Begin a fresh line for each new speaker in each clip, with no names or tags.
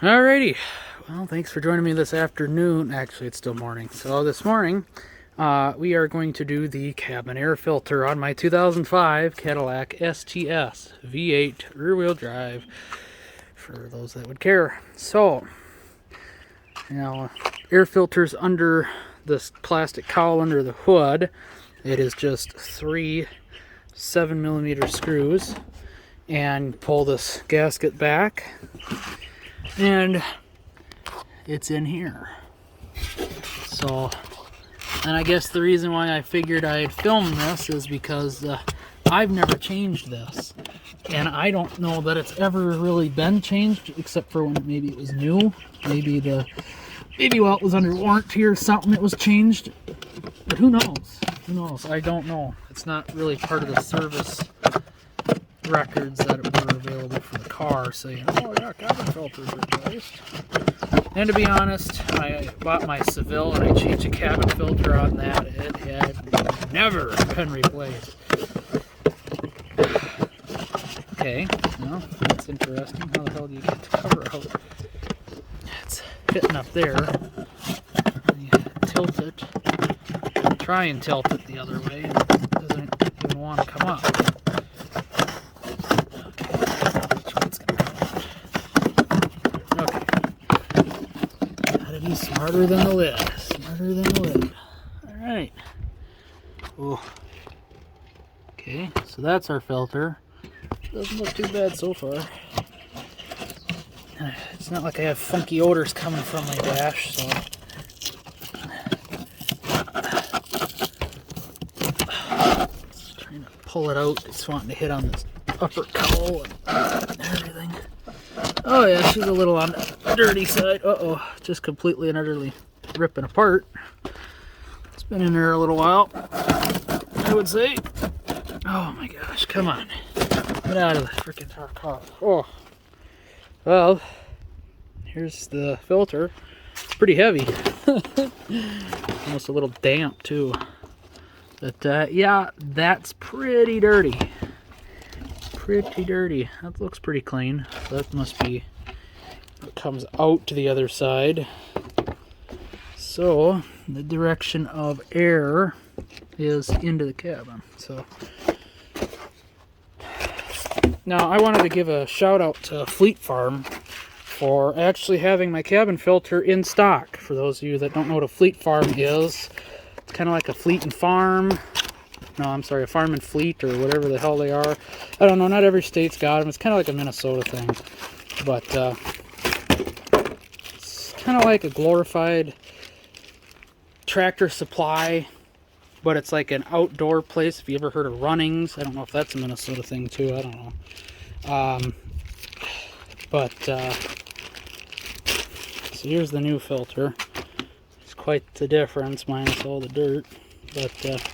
Alrighty, well, thanks for joining me this afternoon. Actually, it's still morning. So this morning, we are going to do the cabin air filter on my 2005 Cadillac STS V8 rear-wheel drive, for those that would care. So, air filters under this plastic cowl under the hood. It is just 3 7mm screws, and pull this gasket back, and it's in here. So, and I guess the reason why I figured I'd film this is because I've never changed this, and I don't know that it's ever really been changed except for when maybe it was new, maybe while it was under warranty or something it was changed, but who knows, I don't know. It's not really part of the service records that were available for the car saying, oh yeah, cabin filters replaced. And to be honest, I bought my Seville and I changed a cabin filter on that. It had never been replaced. Okay, well, that's interesting. How the hell do you get the cover out? It's fitting up there. You tilt it. Try and tilt it the other way. It doesn't even want to come up. Smarter than the lid. Smarter than the lid. Alright. Oh. Okay, so that's our filter. Doesn't look too bad so far. It's not like I have funky odors coming from my dash, so. Just trying to pull it out. It's wanting to hit on this upper cowl and everything. Oh yeah, she's a little on the dirty side. Uh-oh, just completely and utterly ripping apart. It's been in there a little while, I would say. Oh my gosh, come on. Get out of the freaking car. Oh. Well, here's the filter. It's pretty heavy. Almost a little damp too. But yeah, that's pretty dirty. Pretty dirty. That looks pretty clean. So that must be what comes out to the other side. So the direction of air is into the cabin. So now I wanted to give a shout out to Fleet Farm for actually having my cabin filter in stock. For those of you that don't know what a Fleet Farm is, it's kind of like a Fleet and Farm. No, I'm sorry, a Farm and Fleet or whatever the hell they are. I don't know, not every state's got them. It's kind of like a Minnesota thing. But it's kind of like a glorified Tractor Supply, but it's like an outdoor place. If you ever heard of Runnings, I don't know if that's a Minnesota thing too, I don't know. So here's the new filter. It's quite the difference, minus all the dirt. But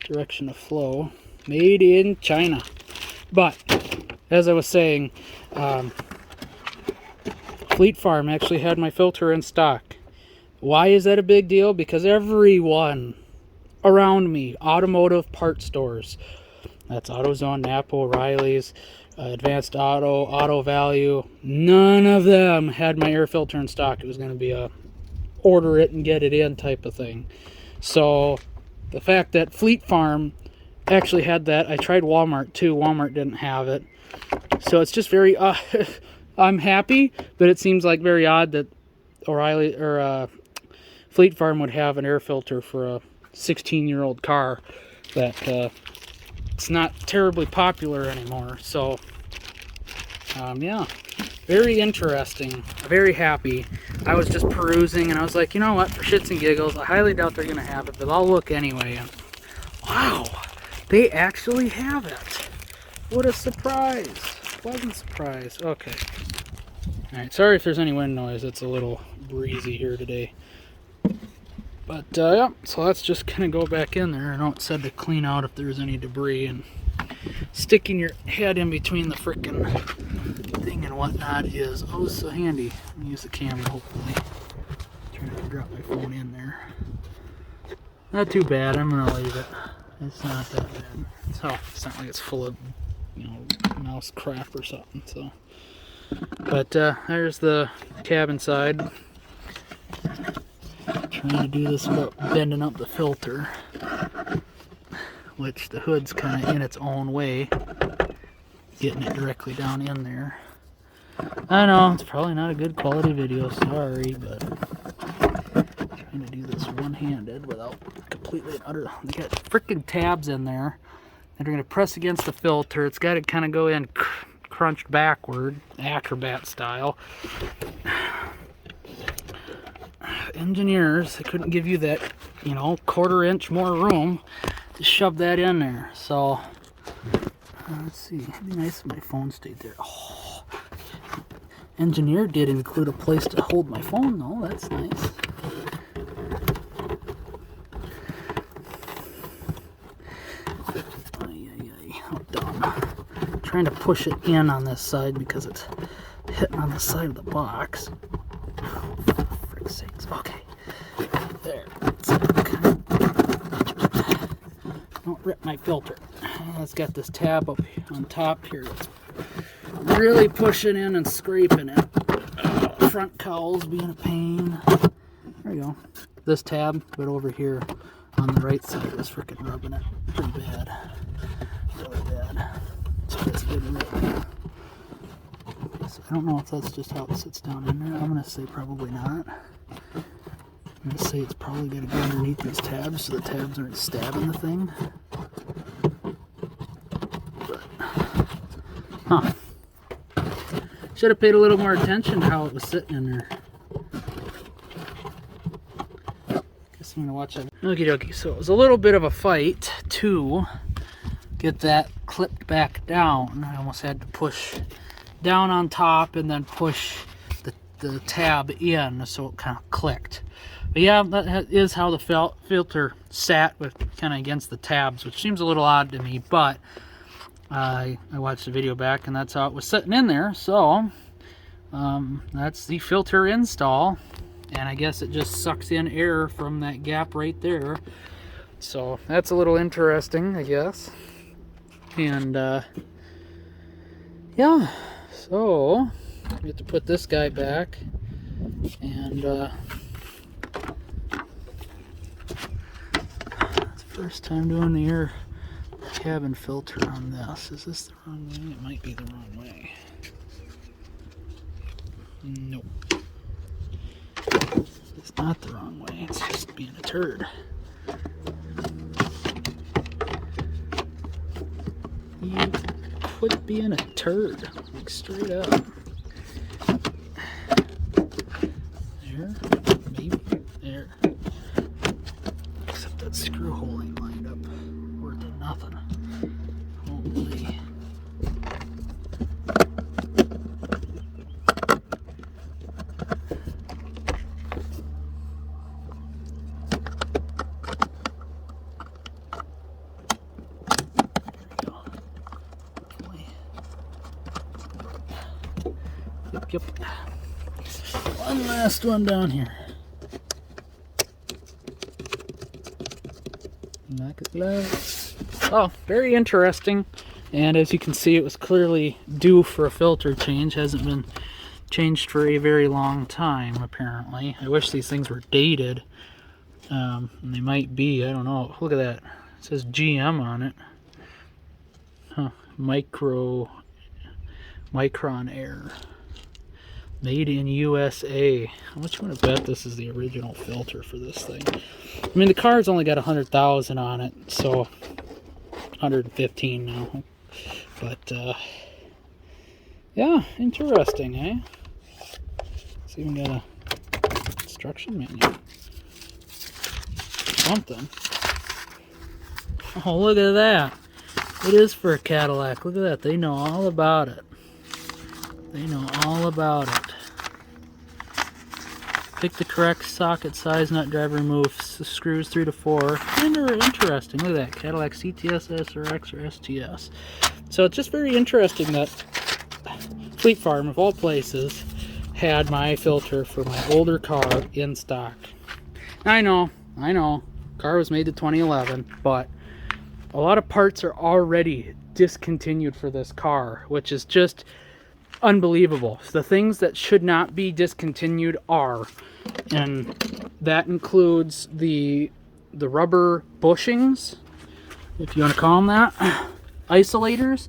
direction of flow, made in China. But as I was saying, Fleet Farm actually had my filter in stock. Why is that a big deal? Because everyone around me, automotive part stores, that's AutoZone, Napa, O'Reilly's, Advanced Auto, Auto Value, none of them had my air filter in stock. It was going to be a order it and get it in type of thing. So the fact that Fleet Farm actually had that, I tried Walmart too. Walmart didn't have it. So it's just very, I'm happy, but it seems like very odd that O'Reilly or Fleet Farm would have an air filter for a 16-year-old car that it's not terribly popular anymore. So, yeah, very interesting, very happy. I was just perusing and I was like, you know what, for shits and giggles, I highly doubt they're going to have it, but I'll look anyway. And wow, they actually have it. What a surprise. Pleasant surprise. Okay. Alright, sorry if there's any wind noise. It's a little breezy here today. But, yeah, so let's just kind of go back in there. I know it said to clean out if there's any debris, and sticking your head in between the frickin' thing and whatnot is oh so handy. Let me use the camera, hopefully. Trying to drop my phone in there. Not too bad. I'm gonna leave it. It's not that bad. It's not like it's full of, mouse crap or something. So, but there's the cabin side. Trying to do this without bending up the filter, which the hood's kind of in its own way, getting it directly down in there. I know it's probably not a good quality video, sorry, but trying to do this one-handed without completely and utterly. They got freaking tabs in there that are going to press against the filter. It's got to kind of go in crunched backward, acrobat style. Engineers, they couldn't give you that, you know, 1/4 inch more room to shove that in there. So let's see, it'd be nice if my phone stayed there. Oh, engineer did include a place to hold my phone though, that's nice. How dumb. I'm trying to push it in on this side because it's hitting on the side of the box. For sakes. Okay. There. Don't rip my filter. It's got this tab up on top here that's really pushing in and scraping it. Front cowls being a pain. There you go. This tab, but over here on the right side is freaking rubbing it pretty bad. Really bad. So it's getting rip. So I don't know if that's just how it sits down in there. I'm going to say probably not. I'm going to say it's probably going to go underneath these tabs so the tabs aren't stabbing the thing. But, huh. Should have paid a little more attention to how it was sitting in there. Guess I'm going to watch that. Okie dokie. So it was a little bit of a fight to get that clipped back down. I almost had to push down on top and then push the tab in so it kind of clicked. But yeah, that is how the filter sat, with kind of against the tabs, which seems a little odd to me, but I watched the video back and that's how it was sitting in there. So that's the filter install, and I guess it just sucks in air from that gap right there. So that's a little interesting, I guess. And yeah, so we have to put this guy back, and it's the first time doing the air cabin filter on this. Is this the wrong way? It might be the wrong way. Nope. It's not the wrong way. It's just being a turd. You quit being a turd. Like, straight up. There. Maybe. There. Except that screw hole ain't lined up. Worth of nothing. Holy. Yep. One last one down here. Like it loves. Oh, very interesting. And as you can see, it was clearly due for a filter change. Hasn't been changed for a very long time, apparently. I wish these things were dated. And they might be. I don't know. Look at that. It says GM on it. Huh. Micron Air. Made in USA. How much you want to bet this is the original filter for this thing? I mean, the car's only got 100,000 on it, so 115 now. But yeah, interesting, eh? It's even got a instruction manual. Something. Oh, look at that! It is for a Cadillac. Look at that. They know all about it. They know all about it. Pick the correct socket size, nut driver, remove screws 3 to 4. Interesting. Look at that. Cadillac STS, SRX, or STS. So it's just very interesting that Fleet Farm, of all places, had my filter for my older car in stock. I know. Car was made in 2011, but a lot of parts are already discontinued for this car, which is just unbelievable. The things that should not be discontinued are, and that includes the rubber bushings, if you want to call them that, isolators.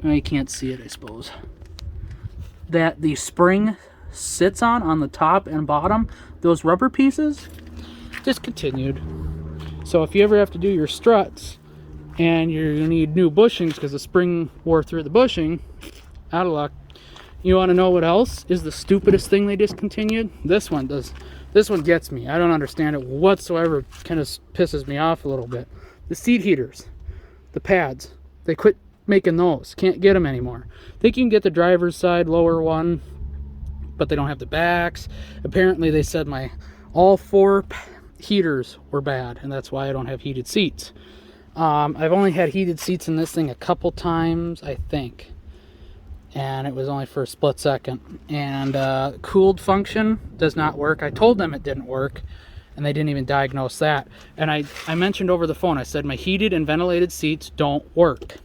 You can't see it, I suppose. That the spring sits on the top and bottom, those rubber pieces, discontinued. So if you ever have to do your struts and you're gonna need new bushings because the spring wore through the bushing, out of luck. You want to know what else is the stupidest thing they discontinued? This one does. This one gets me. I don't understand it whatsoever. It kind of pisses me off a little bit. The seat heaters, the pads, they quit making those. Can't get them anymore. They can get the driver's side lower one, but they don't have the backs. Apparently they said my all 4 heaters were bad, and that's why I don't have heated seats. I've only had heated seats in this thing a couple times, I think, and it was only for a split second. And cooled function does not work. I told them it didn't work, and they didn't even diagnose that. And I mentioned over the phone, I said my heated and ventilated seats don't work.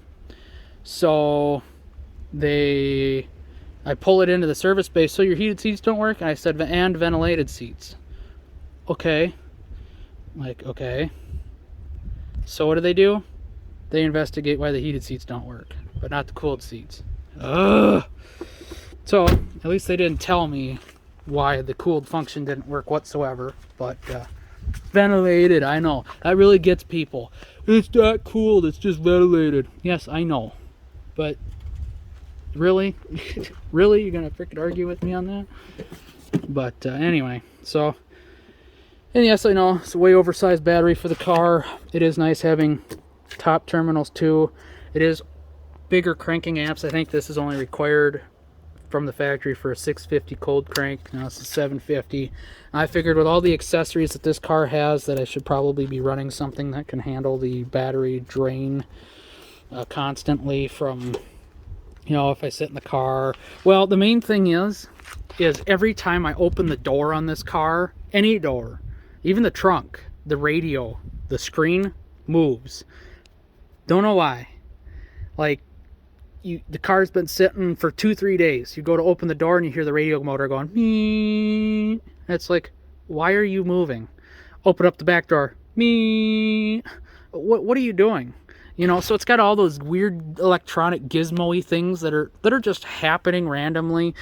So I pull it into the service bay, so your heated seats don't work? And I said, and ventilated seats. Okay. Like, okay. So what do? They investigate why the heated seats don't work, but not the cooled seats. Ugh. So at least they didn't tell me why the cooled function didn't work whatsoever. But ventilated, I know. That really gets people. It's not cooled, it's just ventilated. Yes, I know. But really? Really? You're going to freaking argue with me on that? But anyway, so... And yes, I know, it's a way oversized battery for the car. It is nice having top terminals too. It is bigger cranking amps. I think this is only required from the factory for a 650 cold crank. Now it's a 750. I figured with all the accessories that this car has that I should probably be running something that can handle the battery drain constantly from, you know, if I sit in the car. Well, the main thing is every time I open the door on this car, any door, even the trunk, the radio, the screen moves. Don't know why. Like, the car's been sitting for 2-3 days. You go to open the door and you hear the radio motor going, me. It's like, why are you moving? Open up the back door, me. What are you doing? You know, so it's got all those weird electronic gizmo-y things that are just happening randomly.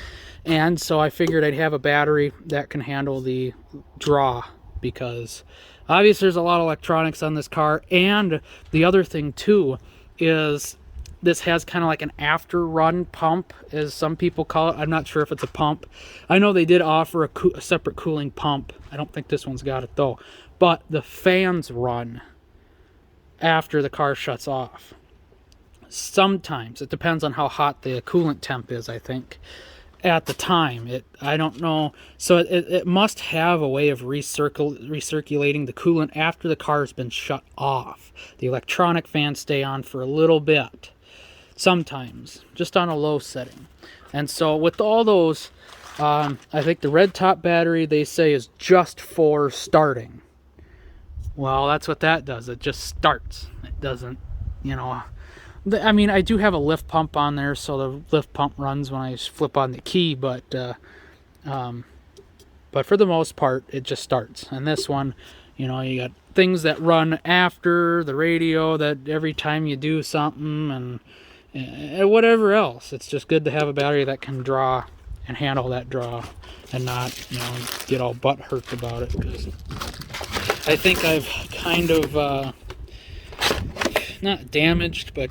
And so I figured I'd have a battery that can handle the draw, because obviously there's a lot of electronics on this car. And the other thing too is this has kind of like an after run pump, as some people call it. I'm not sure if it's a pump. I know they did offer a separate cooling pump. I don't think this one's got it though. But the fans run after the car shuts off. Sometimes. It depends on how hot the coolant temp is, I think, at the time. I don't know. So it must have a way of recirculating the coolant after the car has been shut off. The electronic fans stay on for a little bit. Sometimes. Just on a low setting. And so with all those, I think the red top battery, they say, is just for starting. Well, that's what that does. It just starts. It doesn't, you know... I mean, I do have a lift pump on there, so the lift pump runs when I flip on the key, but for the most part, it just starts. And this one, you know, you got things that run after the radio, that every time you do something, and whatever else. It's just good to have a battery that can draw and handle that draw, and not, you know, get all butt hurt about it. Because I think I've kind of... not damaged, but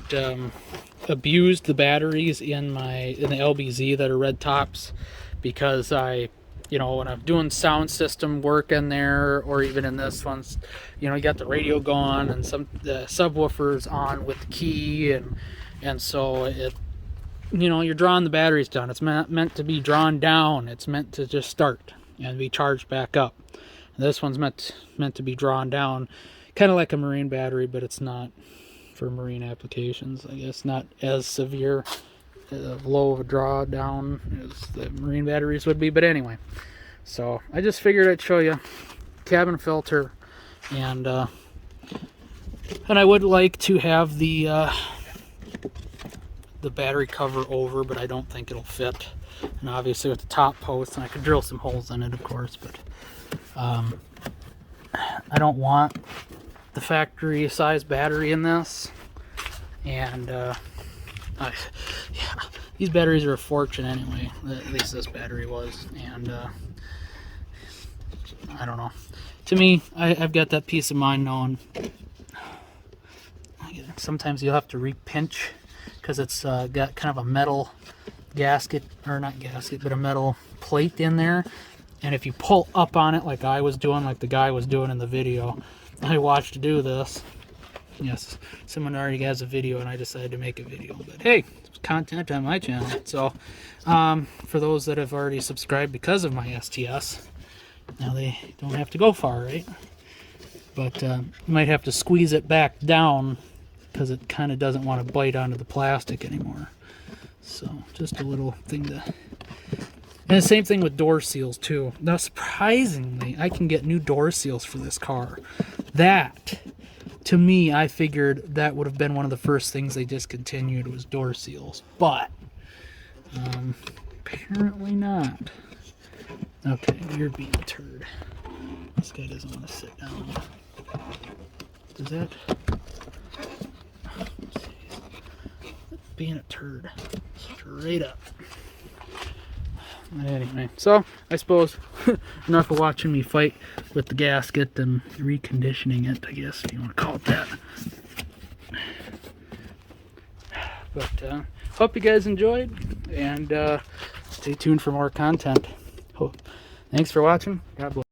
abused the batteries in the LBZ that are red tops, because you know, when I'm doing sound system work in there, or even in this one, you know, you got the radio going and the subwoofers on with the key, and so it, you know, you're drawing the batteries down. It's meant to be drawn down. It's meant to just start and be charged back up. And this one's meant to be drawn down, kind of like a marine battery, but it's not for marine applications. I guess not as severe, low of a drawdown as the marine batteries would be, but anyway. So I just figured I'd show you cabin filter, and I would like to have the the battery cover over, but I don't think it'll fit. And obviously with the top post, and I could drill some holes in it, of course, but I don't want the factory size battery in this. And yeah, these batteries are a fortune anyway. At least this battery was. And I don't know. To me, I've got that peace of mind knowing. Sometimes you'll have to repinch because it's got kind of a metal gasket, or not gasket, but a metal plate in there. And if you pull up on it like I was doing, like the guy was doing in the video, I watched do this. Yes, someone already has a video and I decided to make a video. But hey, it's content on my channel. So for those that have already subscribed because of my STS, now they don't have to go far, right? But you might have to squeeze it back down because it kind of doesn't want to bite onto the plastic anymore. So just a little thing to... And the same thing with door seals too. Now surprisingly, I can get new door seals for this car. That, to me, I figured that would have been one of the first things they discontinued was door seals. But apparently not. Okay, you're being a turd. This guy doesn't want to sit down. Does that... Being a turd. Straight up. Anyway, so I suppose enough of watching me fight with the gasket and reconditioning it, I guess, if you want to call it that. But hope you guys enjoyed, and stay tuned for more content. Thanks for watching. God bless.